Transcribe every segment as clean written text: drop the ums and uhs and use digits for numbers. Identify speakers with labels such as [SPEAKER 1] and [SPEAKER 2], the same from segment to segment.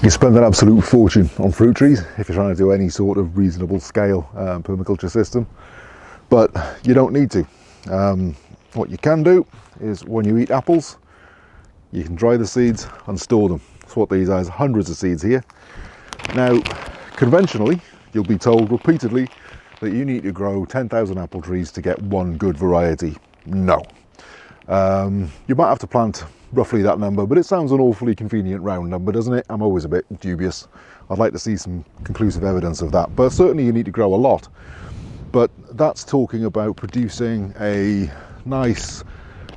[SPEAKER 1] You spend an absolute fortune on fruit trees if you're trying to do any sort of reasonable scale permaculture system, but you don't need to. What you can do is when you eat apples, you can dry the seeds and store them. That's what these are, hundreds of seeds here. Now, conventionally, you'll be told repeatedly that you need to grow 10,000 apple trees to get one good variety. No. You might have to plant roughly that number, but it sounds an awfully convenient round number, doesn't it? I'm always a bit dubious. I'd like to see some conclusive evidence of that, but certainly you need to grow a lot. But that's talking about producing a nice,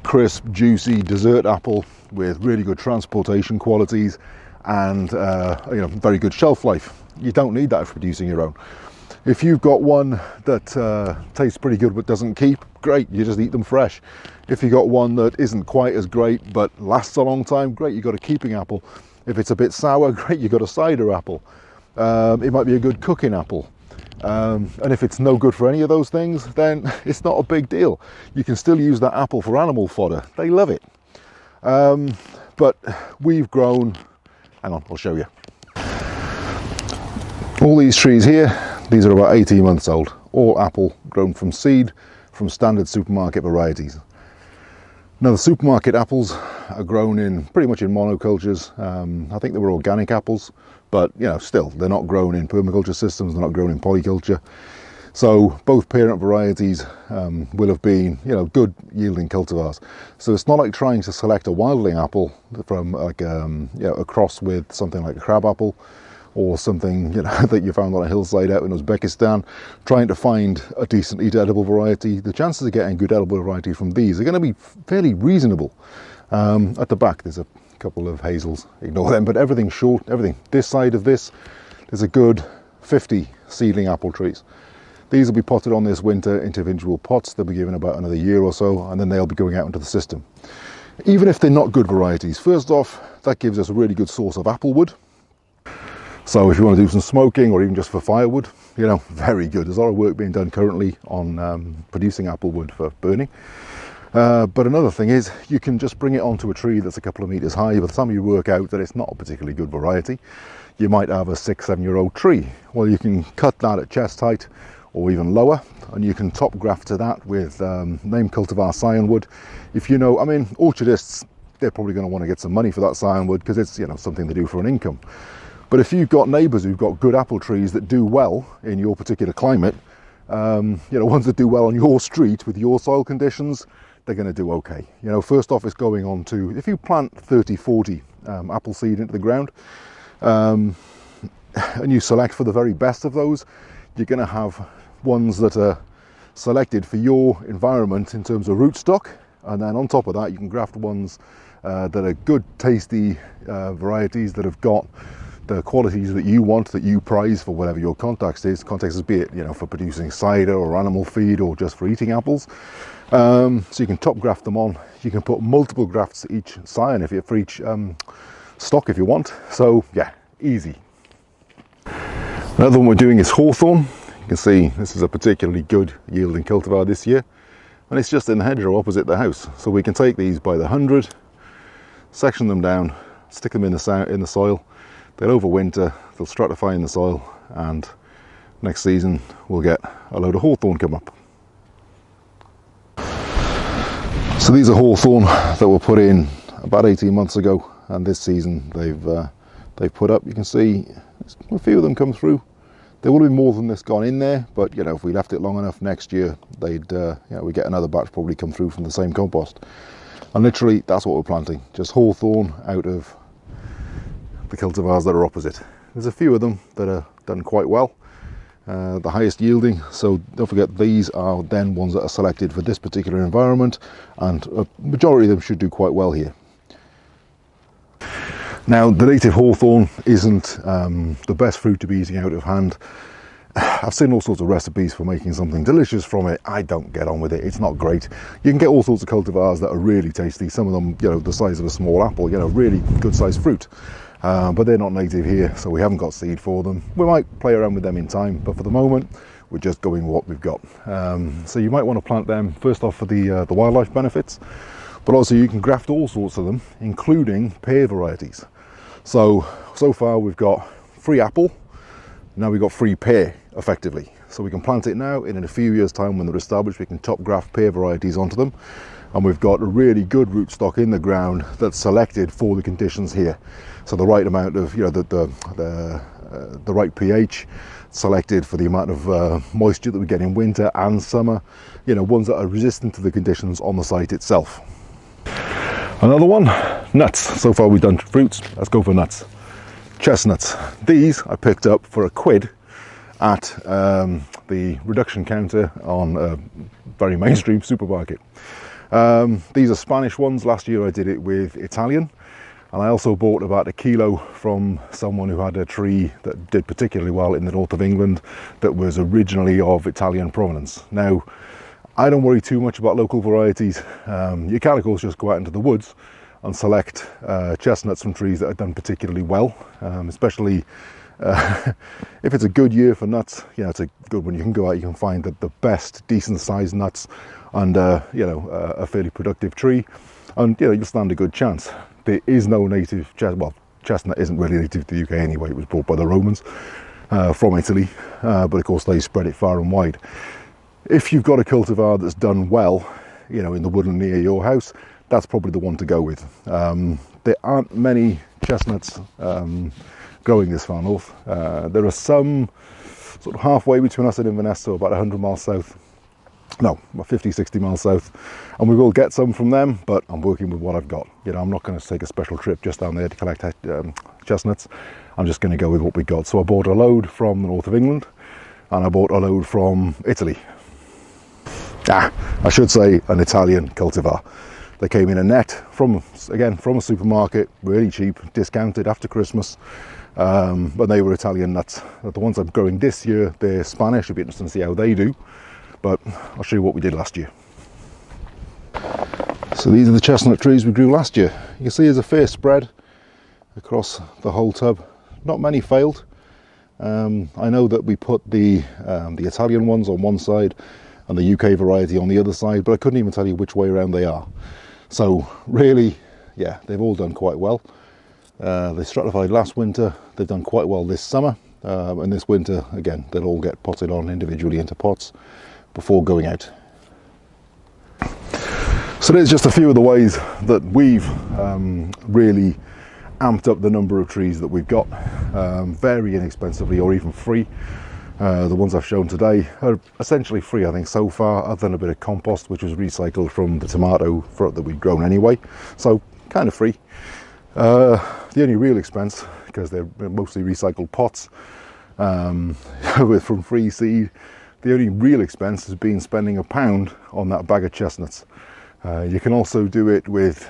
[SPEAKER 1] crisp, juicy dessert apple with really good transportation qualities and very good shelf life. You don't need that for producing your own. If you've got one that tastes pretty good but doesn't keep, great, you just eat them fresh. If you've got one that isn't quite as great but lasts a long time, great, you've got a keeping apple. If it's a bit sour, great, you've got a cider apple. It might be a good cooking apple. And if it's no good for any of those things, then it's not a big deal. You can still use that apple for animal fodder. They love it. But we've grown, hang on, I'll show you. All these trees here, these are about 18 months old, all apple grown from seed from standard supermarket varieties. Now the supermarket apples are grown in pretty much in monocultures. I think they were organic apples, but still they're not grown in permaculture systems, they're not grown in polyculture. So both parent varieties will have been good yielding cultivars. So it's not like trying to select a wildling apple from like a cross with something like a crab apple, or something that you found on a hillside out in Uzbekistan, trying to find a decent edible variety. The chances of getting good edible variety from these are going to be fairly reasonable. At the back there's a couple of hazels, ignore them, but everything's short, everything. This side of this, there's a good 50 seedling apple trees. These will be potted on this winter into individual pots. They'll be given about another year or so, and then they'll be going out into the system. Even if they're not good varieties, first off, that gives us a really good source of apple wood. So if you want to do some smoking or even just for firewood, very good. There's a lot of work being done currently on producing apple wood for burning. But another thing is you can just bring it onto a tree that's a couple of meters high. By the time you work out that it's not a particularly good variety, you might have a 6-7-year-old tree. Well, you can cut that at chest height or even lower, and you can top graft to that with name cultivar scionwood. If orchardists, they're probably going to want to get some money for that scionwood because it's something they do for an income. But if you've got neighbours who've got good apple trees that do well in your particular climate, ones that do well on your street with your soil conditions, they're going to do okay. First off, it's going on to, if you plant 30-40 apple seed into the ground, and you select for the very best of those, you're going to have ones that are selected for your environment in terms of rootstock, and then on top of that you can graft ones that are good, tasty varieties that have got the qualities that you want, that you prize for whatever your context is. Context is, be it for producing cider or animal feed or just for eating apples. So you can top graft them on. You can put multiple grafts each scion for each stock if you want. So yeah, easy. Another one we're doing is hawthorn. You can see this is a particularly good yielding cultivar this year, and it's just in the hedgerow opposite the house. So we can take these by the 100, section them down, stick them in the soil. They'll overwinter, they'll stratify in the soil, and next season we'll get a load of hawthorn come up. So these are hawthorn that were put in about 18 months ago, and this season they've put up. You can see a few of them come through. There will be more than this gone in there, but if we left it long enough, next year they'd we get another batch probably come through from the same compost. And literally that's what we're planting, just hawthorn out of the cultivars that are opposite. There's a few of them that are done quite well, the highest yielding. So don't forget, these are then ones that are selected for this particular environment, and a majority of them should do quite well here. Now the native hawthorn isn't the best fruit to be eating out of hand. I've seen all sorts of recipes for making something delicious from it. I don't get on with it. It's not great. You can get all sorts of cultivars that are really tasty. Some of them, the size of a small apple, really good sized fruit. But they're not native here, so we haven't got seed for them. We might play around with them in time, but for the moment we're just going with what we've got. So you might want to plant them first off for the wildlife benefits, but also you can graft all sorts of them, including pear varieties. So so far we've got free apple, now we've got free pear effectively. So we can plant it now, and in a few years time when they're established we can top graft pear varieties onto them, and we've got a really good rootstock in the ground that's selected for the conditions here. So the right amount of, you know, the right pH, selected for the amount of moisture that we get in winter and summer, you know, ones that are resistant to the conditions on the site itself. Another one, nuts. So far we've done fruits, let's go for nuts. Chestnuts. These I picked up for £1 at the reduction counter on a very mainstream supermarket. These are Spanish ones. Last year I did it with Italian, and I also bought about 1 kilo from someone who had a tree that did particularly well in the north of England that was originally of Italian provenance. Now, I don't worry too much about local varieties. You can of course just go out into the woods and select chestnuts from trees that have done particularly well, especially if it's a good year for nuts. You know, it's a good one. You can go out, you can find the best decent sized nuts and you know, a fairly productive tree, and you know, you'll stand a good chance. There is no native chestnut isn't really native to the UK anyway. It was brought by the Romans from Italy, but of course they spread it far and wide. If you've got a cultivar that's done well, you know, in the woodland near your house, that's probably the one to go with. There aren't many chestnuts growing this far north. There are some sort of halfway between us and Inverness, so about 100 miles south. No, about 50-60 miles south, and we will get some from them, but I'm working with what I've got. You know, I'm not going to take a special trip just down there to collect chestnuts. I'm just going to go with what we got. So I bought a load from the north of England, and I bought a load from Italy. I should say an Italian cultivar. They came in a net from a supermarket, really cheap, discounted after Christmas, but they were Italian nuts. The ones I'm growing this year, they're Spanish. It'll be interesting to see how they do, but I'll show you what we did last year. So these are the chestnut trees we grew last year. You can see there's a fair spread across the whole tub. Not many failed. I know that we put the Italian ones on one side and the UK variety on the other side, but I couldn't even tell you which way around they are. So really, yeah, they've all done quite well. They stratified last winter, they've done quite well this summer, and this winter, again, they'll all get potted on individually into pots before going out. So there's just a few of the ways that we've really amped up the number of trees that we've got, very inexpensively or even free. The ones I've shown today are essentially free, I think, so far, other than a bit of compost which was recycled from the tomato fruit that we'd grown anyway, so kind of free. The only real expense, because they're mostly recycled pots from free seed, the only real expense has been spending £1 on that bag of chestnuts. You can also do it with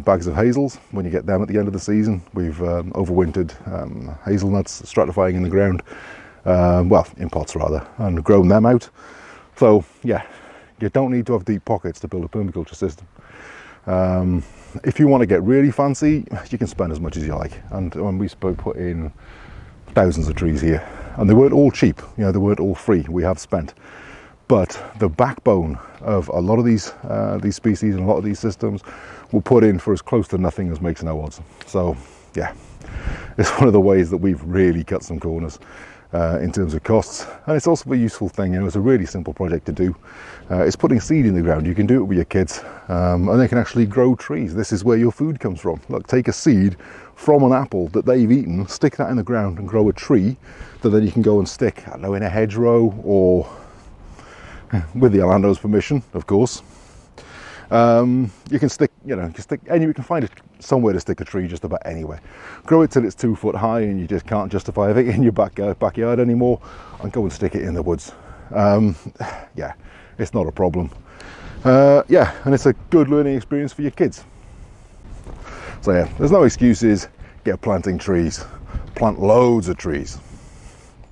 [SPEAKER 1] bags of hazels when you get them at the end of the season. We've overwintered hazelnuts stratifying in the ground, well, in pots rather, and grown them out. So yeah, you don't need to have deep pockets to build a permaculture system. If you want to get really fancy, you can spend as much as you like. And when we put in thousands of trees here, and they weren't all cheap, you know, they weren't all free, we have spent. But the backbone of a lot of these species and a lot of these systems will put in for as close to nothing as makes no odds. So yeah, it's one of the ways that we've really cut some corners in terms of costs, and it's also a useful thing. You know, it's a really simple project to do. It's putting seed in the ground. You can do it with your kids, and they can actually grow trees. This is where your food comes from. Look, take a seed from an apple that they've eaten, stick that in the ground and grow a tree that then you can go and stick, I don't know, in a hedgerow, or with the landowner's permission, of course. You can stick, you know, you can find somewhere to stick a tree just about anywhere. Grow it till it's 2 foot high and you just can't justify it in your backyard anymore, and go and stick it in the woods. Yeah, it's not a problem. Yeah, and it's a good learning experience for your kids. So yeah, there's no excuses. Get planting trees. Plant loads of trees.